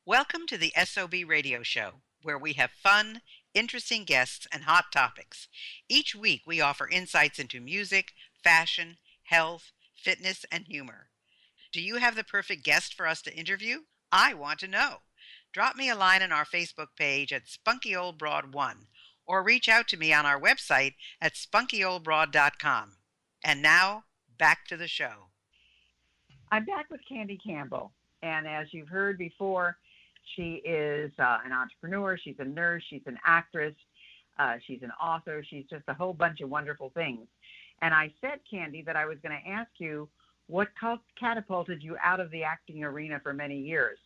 Welcome to the SOB radio show, where we have fun, interesting guests, and hot topics. Each week, we offer insights into music, fashion, health, fitness, and humor. Do you have the perfect guest for us to interview? I want to know. Drop me a line on our Facebook page at Spunky Old Broad 1 or reach out to me on our website at spunkyoldbroad.com. And now, back to the show. I'm back with Candy Campbell, and as you've heard before, she is an entrepreneur, she's a nurse, she's an actress, she's an author, she's just a whole bunch of wonderful things. And I said, Candy, that I was going to ask you what catapulted you out of the acting arena for many years.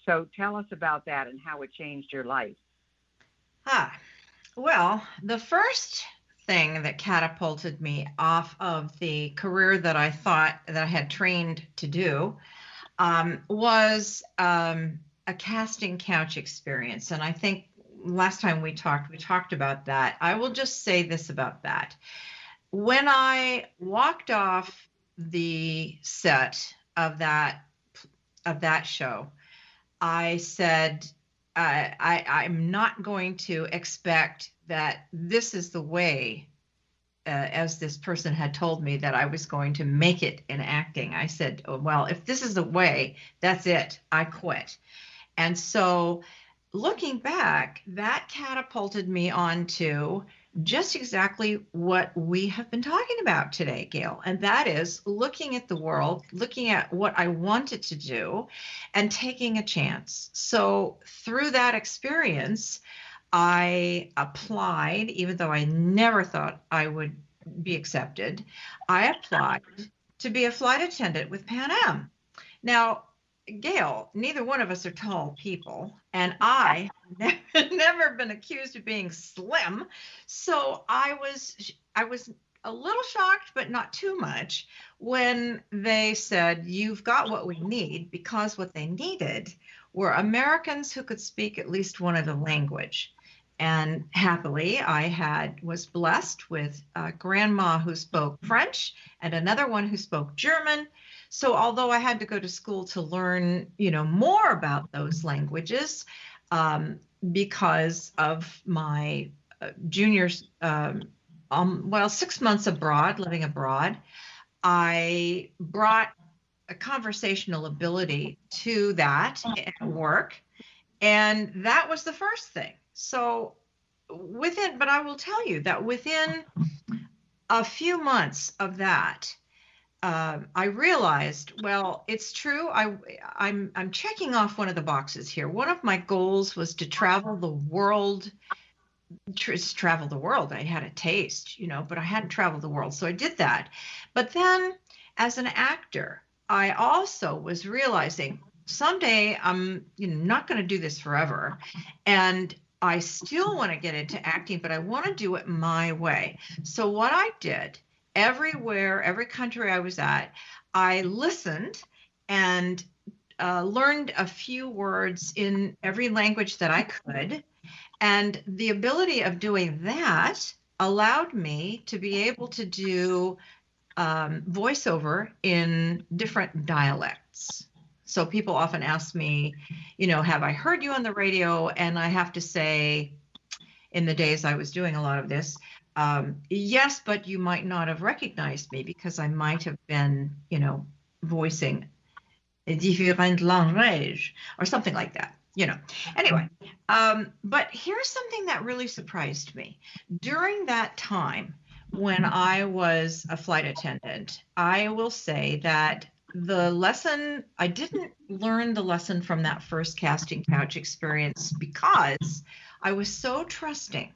So tell us about that and how it changed your life. Well, the first thing that catapulted me off of the career that I thought that I had trained to do was a casting couch experience. And I think last time we talked about that. I will just say this about that. When I walked off the set of that show, I said, I'm not going to expect that this is the way, as this person had told me, that I was going to make it in acting. I said, oh, well, if this is the way, that's it. I quit. And so looking back, that catapulted me onto just exactly what we have been talking about today, Gail. And that is looking at the world, looking at what I wanted to do and taking a chance. So through that experience, I applied, even though I never thought I would be accepted. I applied to be a flight attendant with Pan Am. Now, Gail, neither one of us are tall people, and I have never been accused of being slim. So I was a little shocked, but not too much, when they said, you've got what we need, because what they needed were Americans who could speak at least one other language. And happily, I was blessed with a grandma who spoke French and another one who spoke German. So although I had to go to school to learn, more about those languages, because of my juniors, 6 months abroad, living abroad, I brought a conversational ability to that at work. And that was the first thing. So but I will tell you that within a few months of that, I realized, well, it's true. I'm checking off one of the boxes here. One of my goals was to travel the world. I had a taste, but I hadn't traveled the world. So I did that. But then as an actor, I also was realizing someday I'm not going to do this forever. And I still want to get into acting, but I want to do it my way. So what I did, every country I was at, I listened and learned a few words in every language that I could. And the ability of doing that allowed me to be able to do voiceover in different dialects. So people often ask me, have I heard you on the radio? And I have to say, in the days I was doing a lot of this, yes, but you might not have recognized me because I might have been, voicing a different language or something like that, Anyway, but here's something that really surprised me. During that time when I was a flight attendant, I will say that I didn't learn the lesson from that first casting couch experience because I was so trusting.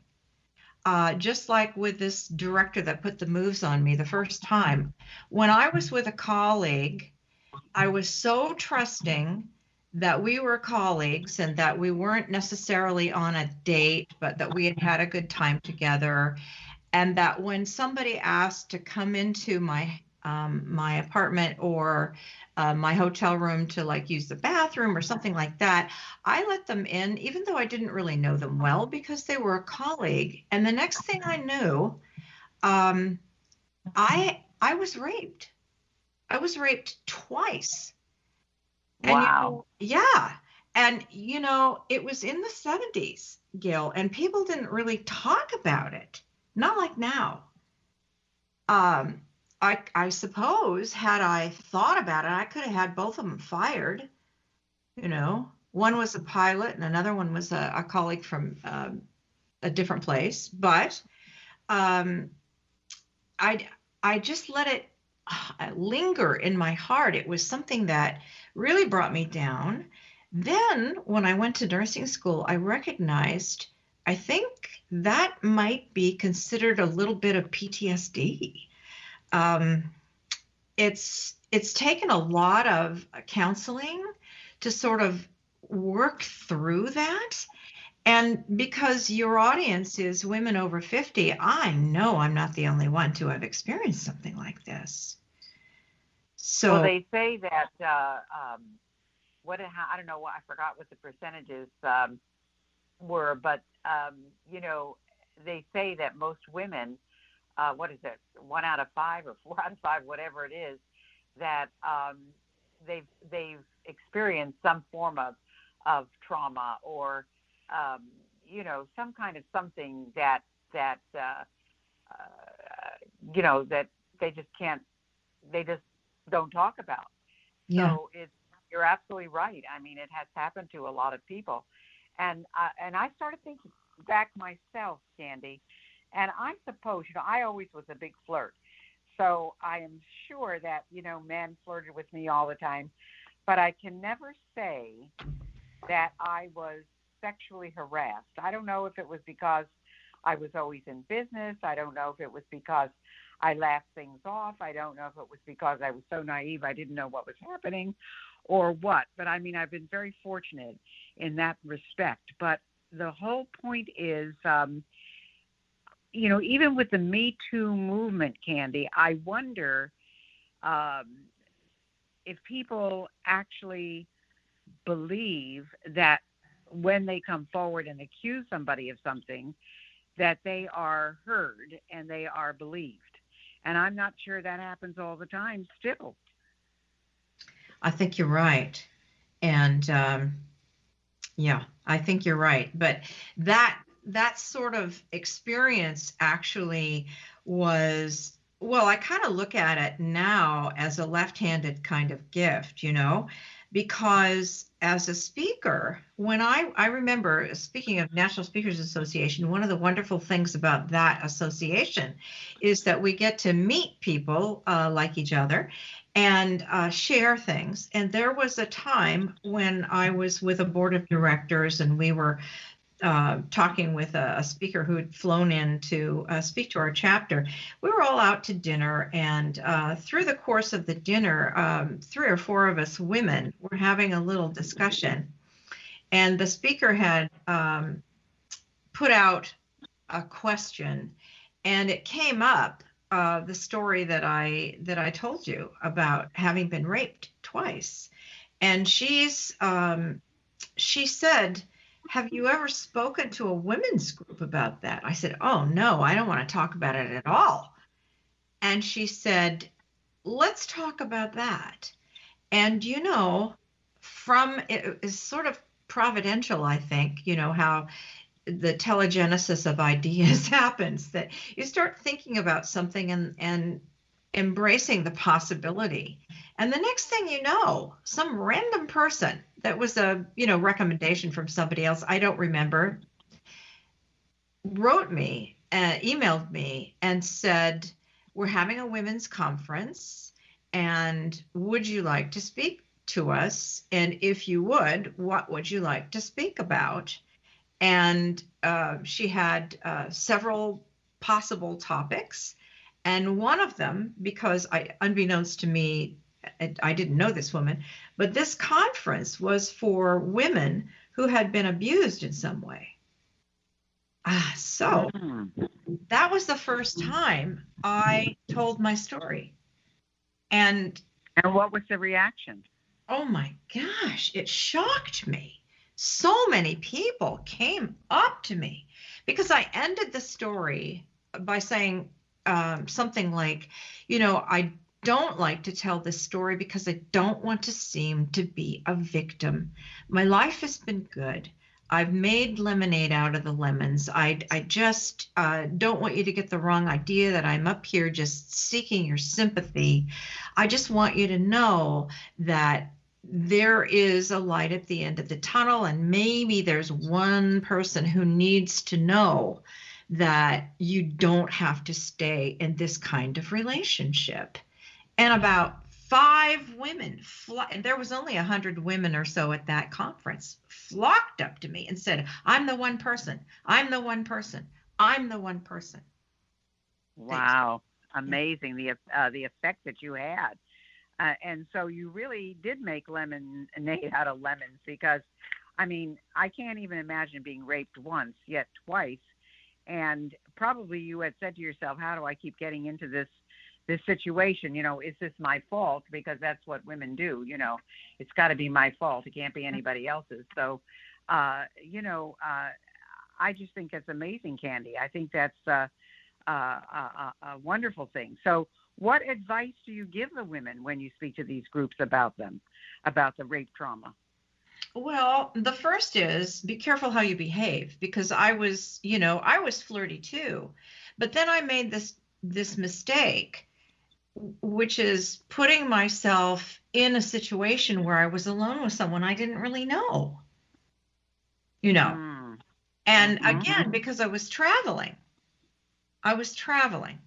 Just like with this director that put the moves on me the first time, when I was with a colleague, I was so trusting that we were colleagues and that we weren't necessarily on a date, but that we had a good time together. And that when somebody asked to come into my apartment or my hotel room to use the bathroom or something like that, I let them in, even though I didn't really know them well, because they were a colleague. And the next thing I knew, I was raped. I was raped twice. And wow. Yeah. And, it was in the 70s, Gil, and people didn't really talk about it. Not like now. I suppose had I thought about it, I could have had both of them fired. One was a pilot and another one was a colleague from a different place. But um, I just let it linger in my heart. It was something that really brought me down. Then when I went to nursing school, I recognized, I think that might be considered a little bit of PTSD. It's taken a lot of counseling to sort of work through that. And because your audience is women over 50, I know I'm not the only one to have experienced something like this. So, well, they say that I don't know, I forgot what the percentages were, but they say that most women, what is it, 1 out of 5 or 4 out of 5, whatever it is, that they've experienced some form of trauma or some kind of something that that they just don't talk about. yeah. So you're absolutely right. I mean, it has happened to a lot of people, and I started thinking back myself, Candy, and I suppose I always was a big flirt, so I am sure that men flirted with me all the time, but I can never say that I was sexually harassed. I don't know if it was because I was always in business. I don't know if it was because I laughed things off. I don't know if it was because I was so naive I didn't know what was happening or what. But I mean, I've been very fortunate in that respect. But the whole point is, even with the Me Too movement, Candy, I wonder if people actually believe that when they come forward and accuse somebody of something, that they are heard and they are believed. And I'm not sure that happens all the time still. I think you're right. And yeah, I think you're right. But that sort of experience actually was, well, I kind of look at it now as a left-handed kind of gift, because as a speaker, when I remember, speaking of National Speakers Association, one of the wonderful things about that association is that we get to meet people like each other and share things. And there was a time when I was with a board of directors and we were talking with a speaker who had flown in to speak to our chapter. We were all out to dinner, and through the course of the dinner, 3 or 4 of us women were having a little discussion, and the speaker had put out a question, and it came up, the story that I told you about having been raped twice, and she said, "Have you ever spoken to a women's group about that?" I said, "Oh, no, I don't want to talk about it at all." And she said, "Let's talk about that." And, from it is sort of providential, I think, how the telegenesis of ideas happens, that you start thinking about something and embracing the possibility. And the next thing you know, some random person that was a, recommendation from somebody else, I don't remember, wrote me, emailed me and said, "We're having a women's conference and would you like to speak to us? And if you would, what would you like to speak about?" And she had several possible topics. And one of them, because unbeknownst to me, I didn't know this woman, but this conference was for women who had been abused in some way. So that was the first time I told my story. And what was the reaction? Oh my gosh, it shocked me. So many people came up to me because I ended the story by saying something like, don't like to tell this story because I don't want to seem to be a victim. My life has been good. I've made lemonade out of the lemons. I just don't want you to get the wrong idea that I'm up here just seeking your sympathy. I just want you to know that there is a light at the end of the tunnel, and maybe there's one person who needs to know that you don't have to stay in this kind of relationship. And about 5 women, and there was only 100 women or so at that conference, flocked up to me and said, I'm the one person. I'm the one person. I'm the one person. Wow. Amazing. The effect that you had. And so you really did make lemonade out of lemons, because, I mean, I can't even imagine being raped once, yet twice. And probably you had said to yourself, how do I keep getting into this situation? You know, is this my fault? Because that's what women do. You know, it's got to be my fault. It can't be anybody else's. So, you know, I just think it's amazing, Candy. I think that's a wonderful thing. So what advice do you give the women when you speak to these groups about them, about the rape trauma? Well, the first is be careful how you behave, because I was flirty too. But then I made this mistake, which is putting myself in a situation where I was alone with someone I didn't really know. You know. Mm. And again, because I was traveling.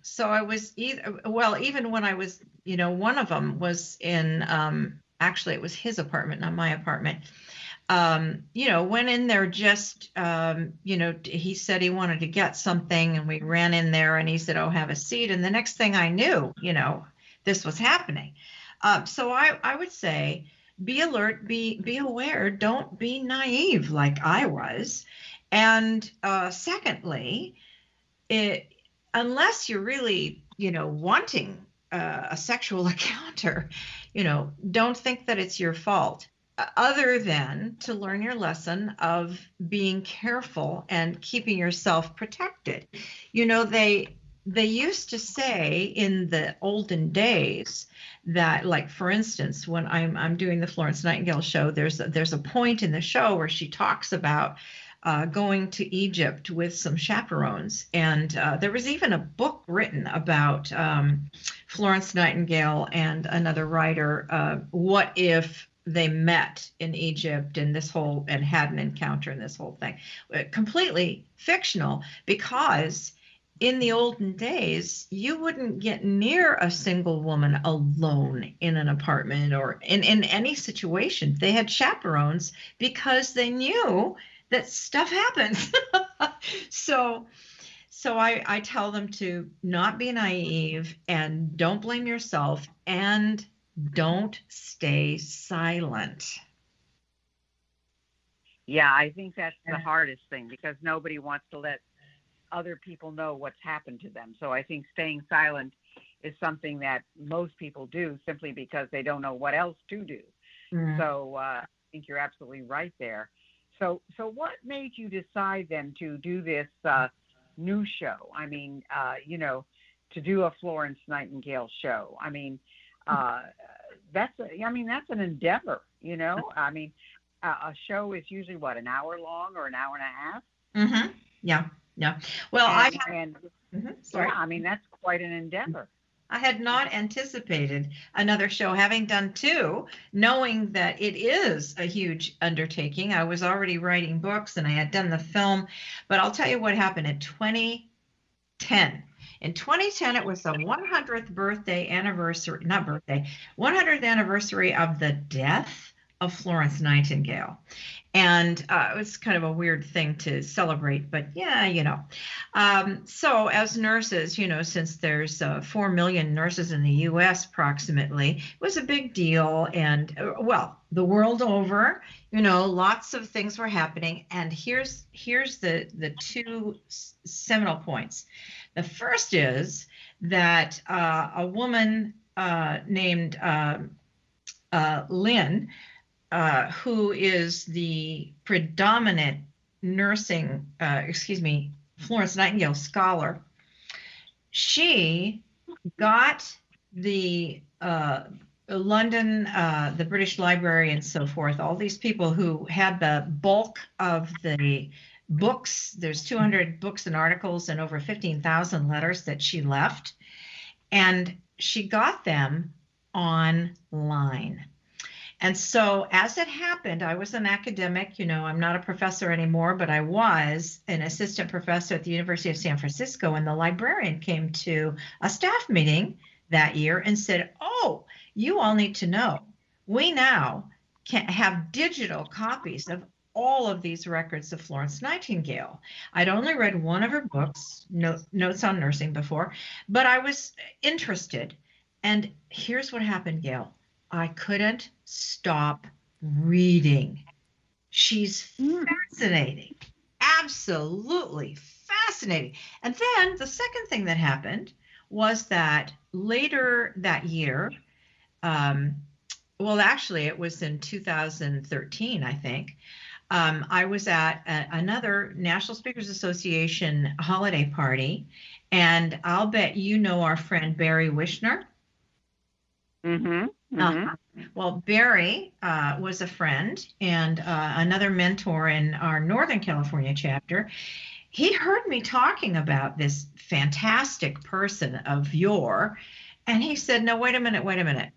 So I was even when I was, one of them was in, actually it was his apartment, not my apartment. Went in there just, he said he wanted to get something, and we ran in there, and he said, oh, have a seat. And the next thing I knew, this was happening. So I would say, be alert, be aware, don't be naive like I was. And secondly, unless you're really, wanting a sexual encounter, don't think that it's your fault, other than to learn your lesson of being careful and keeping yourself protected. They used to say in the olden days that, like, for instance, when I'm doing the Florence Nightingale show, there's a point in the show where she talks about going to Egypt with some chaperones. And there was even a book written about Florence Nightingale and another writer, what if they met in Egypt and had an encounter, and this whole thing. Completely fictional, because in the olden days, you wouldn't get near a single woman alone in an apartment or in any situation. They had chaperones because they knew that stuff happens. So I tell them to not be naive, and don't blame yourself, and don't stay silent. Yeah, I think that's the hardest thing, because nobody wants to let other people know what's happened to them. So I think staying silent is something that most people do simply because they don't know what else to do. Mm-hmm. So I think you're absolutely right there. So what made you decide then to do this new show? I mean, to do a Florence Nightingale show. I mean, that's an endeavor, I mean, a show is usually what, an hour long or an hour and a half? Mm-hmm. Yeah. Well, sorry. Yeah, I mean, that's quite an endeavor. I had not anticipated another show, having done 2, knowing that it is a huge undertaking. I was already writing books, and I had done the film. But I'll tell you what happened in 2010. In 2010, it was the 100th anniversary of the death of Florence Nightingale. And it was kind of a weird thing to celebrate, but yeah, So as nurses, since there's 4 million nurses in the U.S. approximately, it was a big deal. And the world over, lots of things were happening. And here's the 2 seminal points. The first is that a woman named Lynn, who is the predominant Florence Nightingale scholar, she got the London, the British Library, and so forth, all these people who had the bulk of the books, there's 200 books and articles and over 15,000 letters that she left, and she got them online. And so as it happened, I was an academic, I'm not a professor anymore, but I was an assistant professor at the University of San Francisco, and the librarian came to a staff meeting that year and said, "Oh, you all need to know, we now can have digital copies of all of these records of Florence Nightingale." I'd only read one of her books, Notes on Nursing, before, but I was interested. And here's what happened, Gail. I couldn't stop reading. She's fascinating, absolutely fascinating. And then the second thing that happened was that later that year, well, actually, it was in 2013, I think. I was at another National Speakers Association holiday party, and I'll bet you know our friend Barry Wishner. Mm-hmm. Mm-hmm. Well, Barry was a friend and another mentor in our Northern California chapter. He heard me talking about this fantastic person of yore, and he said, "No, wait a minute.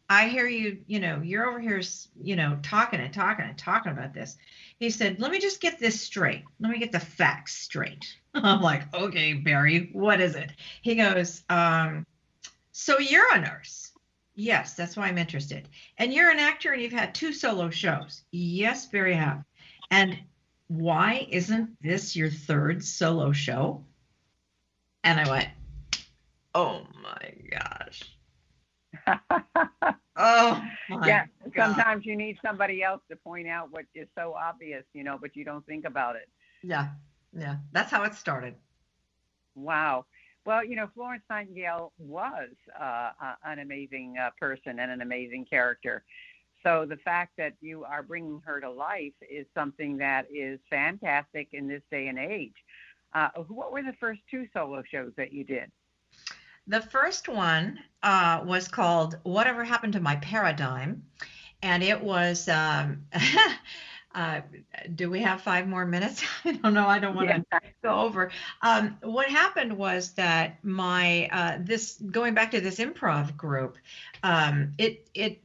I hear you, you're over here, talking about this." He said, "Let me just get this straight. Let me get the facts straight." I'm like, "Okay, Barry, what is it?" He goes, "So you're a nurse?" "Yes, that's why I'm interested." "And you're an actor and you've had 2 solo shows?" "Yes, Barry, I have." "And why isn't this your 3rd solo show?" And I went, "Oh my gosh." Oh my Yeah, God. sometimes you need somebody else to point out what is so obvious, but you don't think about it. Yeah, that's how it started. Wow. Well, Florence Nightingale was an amazing person and an amazing character. So the fact that you are bringing her to life is something that is fantastic in this day and age. What were the first 2 solo shows that you did? The first one was called Whatever Happened to My Paradigm, and it was do we have 5 more minutes? I don't know. I don't want to go over. What happened was that my going back to this improv group, it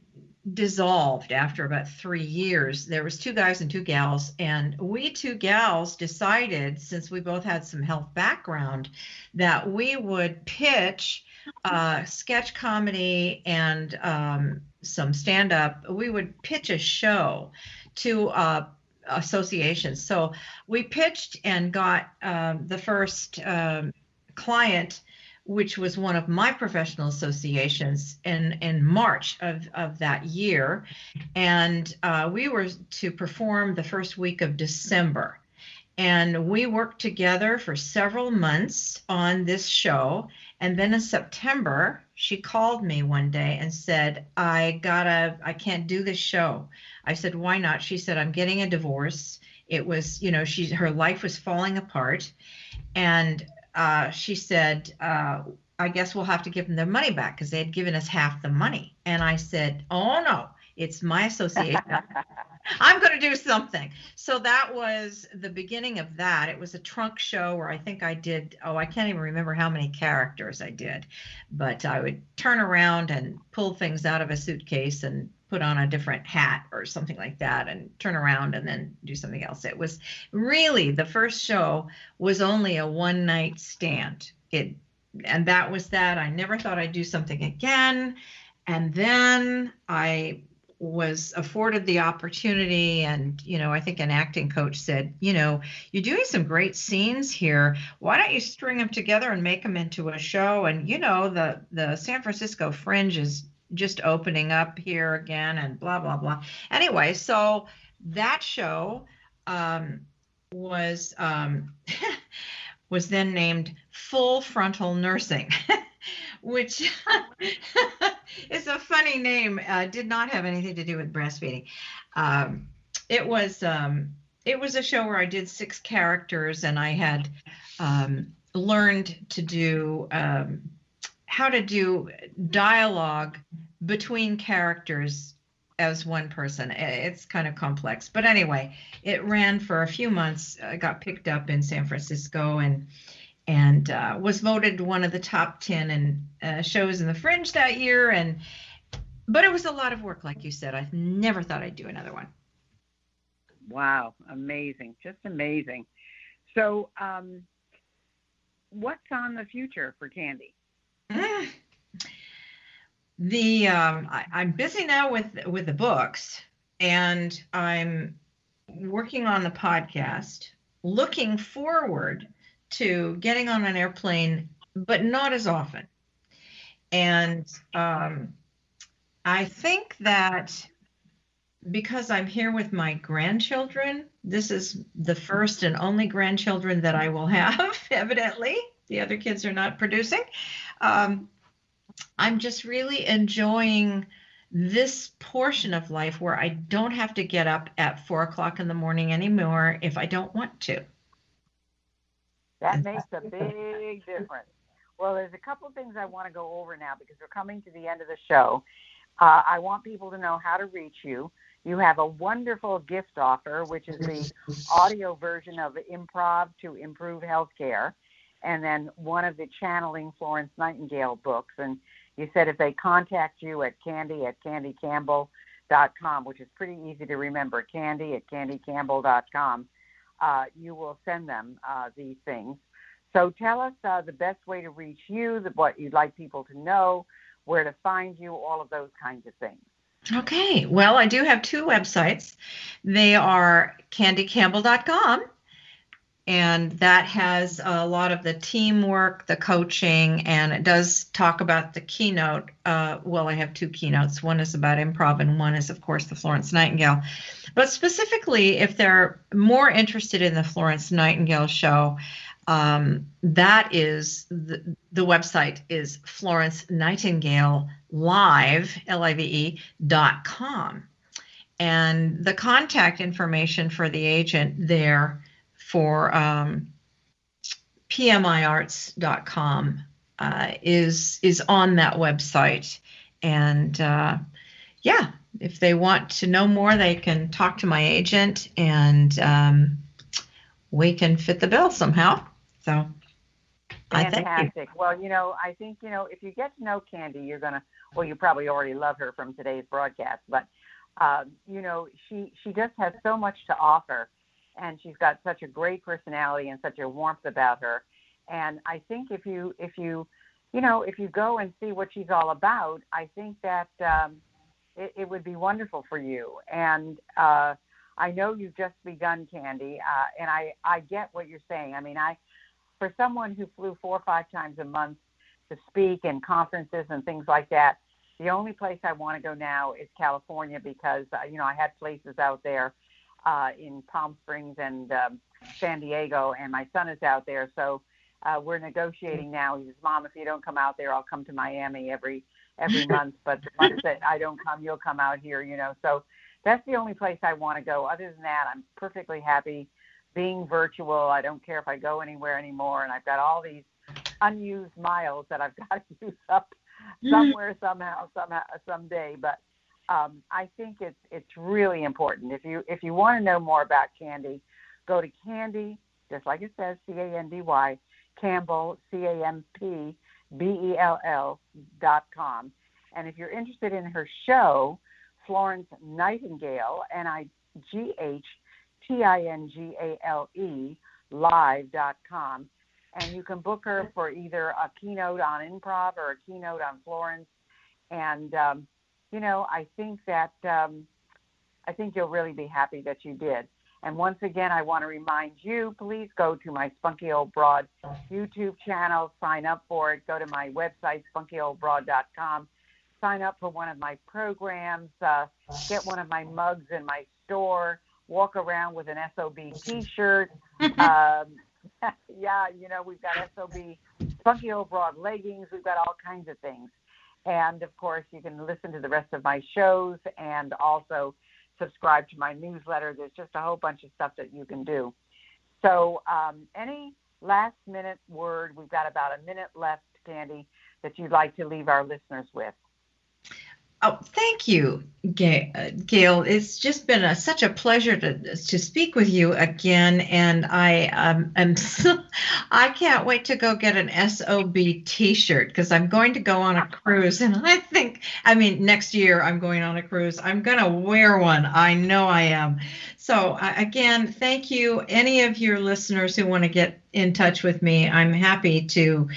dissolved after about 3 years. There was 2 guys and 2 gals, and we 2 gals decided, since we both had some health background, that we would pitch sketch comedy and some stand-up. We would pitch a show to associations. So we pitched and got the first client, which was one of my professional associations, in March of that year. And we were to perform the first week of December. And we worked together for several months on this show. And then in September, she called me one day and said, I can't do this show. I said, "Why not?" She said, "I'm getting a divorce." It was, her life was falling apart. And she said, "I guess we'll have to give them their money back," because they had given us half the money. And I said, "Oh, no, it's my association. I'm going to do something." So that was the beginning of that. It was a trunk show where I think I did, I can't even remember how many characters I did, but I would turn around and pull things out of a suitcase and put on a different hat or something like that and turn around and then do something else. It was really, the first show was only a one-night stand. And that was that. I never thought I'd do something again. And then I was afforded the opportunity, and I think an acting coach said, "You're doing some great scenes here. Why don't you string them together and make them into a show?" And the San Francisco Fringe is just opening up here again, and blah blah blah. Anyway, so that show was was then named Full Frontal Nursing, which is a funny name. Did not have anything to do with breastfeeding. It was a show where I did 6 characters, and I had learned to do how to do dialogue between characters as one person. It's kind of complex, but anyway, it ran for a few months. Got picked up in San Francisco and was voted one of the top 10 shows in the Fringe that year. But it was a lot of work, like you said. I never thought I'd do another one. Wow, amazing, just amazing. So, what's on the future for Candy? I'm busy now with the books, and I'm working on the podcast. Looking forward to getting on an airplane, but not as often. And I think that because I'm here with my grandchildren, this is the first and only grandchildren that I will have, evidently. The other kids are not producing. I'm just really enjoying this portion of life where I don't have to get up at 4 o'clock in the morning anymore if I don't want to. That makes a big difference. Well, there's a couple of things I want to go over now because we're coming to the end of the show. I want people to know how to reach you. You have a wonderful gift offer, which is the audio version of Improv to Improve Healthcare, and then one of the Channeling Florence Nightingale books. And you said if they contact you at candy@candycampbell.com, which is pretty easy to remember, candy@candycampbell.com, you will send them these things. So tell us the best way to reach you, what you'd like people to know, where to find you, all of those kinds of things. Okay. Well, I do have two websites. They are candycampbell.com, and that has a lot of the teamwork, the coaching, and it does talk about the keynote. Well, I have two keynotes. One is about improv, and one is, of course, the Florence Nightingale. But specifically, if they're more interested in the Florence Nightingale show, that is the website is Florence Nightingale Live, LIVE.com. And the contact information for the agent there for PMIarts.com is on that website. And yeah, if they want to know more, they can talk to my agent, and we can fit the bill somehow. So fantastic. Well, I think, if you get to know Candy, you're going to, well, you probably already love her from today's broadcast, but, she just has so much to offer, and she's got such a great personality and such a warmth about her. And I think if you go and see what she's all about, I think that it would be wonderful for you. And I know you've just begun, Candy, and I get what you're saying. I mean, for someone who flew 4 or 5 times a month to speak in conferences and things like that, the only place I want to go now is California because, I had places out there in Palm Springs and San Diego, and my son is out there. So we're negotiating now. He says, Mom, if you don't come out there, I'll come to Miami every month. But the months that I don't come, you'll come out here, So that's the only place I want to go. Other than that, I'm perfectly happy being virtual. I don't care if I go anywhere anymore. And I've got all these unused miles that I've got to use up somewhere, somehow, someday. But I think it's really important. If you want to know more about Candy, go to Candy, just like it says, CANDY, Campbell, CAMPBELL.com. And if you're interested in her show, Florence Nightingale, NIGHTINGALE, live.com. And you can book her for either a keynote on improv or a keynote on Florence. And, I think that I think you'll really be happy that you did. And once again, I want to remind you, please go to my Spunky Old Broad YouTube channel, sign up for it, go to my website, spunkyoldbroad.com, sign up for one of my programs, get one of my mugs in my store, walk around with an SOB t-shirt. Yeah, we've got SOB Spunky Old Broad leggings. We've got all kinds of things. And, of course, you can listen to the rest of my shows and also subscribe to my newsletter. There's just a whole bunch of stuff that you can do. So any last-minute word? We've got about a minute left, Candy, that you'd like to leave our listeners with? Oh, thank you, Gail. It's just been such a pleasure to speak with you again, and I can't wait to go get an SOB T-shirt because I'm going to go on a cruise, and next year I'm going on a cruise. I'm gonna wear one. I know I am. So again, thank you. Any of your listeners who want to get in touch with me, I'm happy to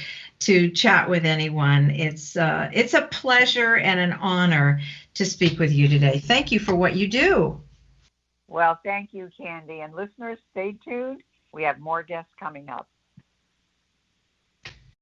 chat with anyone. It's a pleasure and an honor to speak with you today. Thank you for what you do. Well, thank you, Candy. And listeners, stay tuned. We have more guests coming up.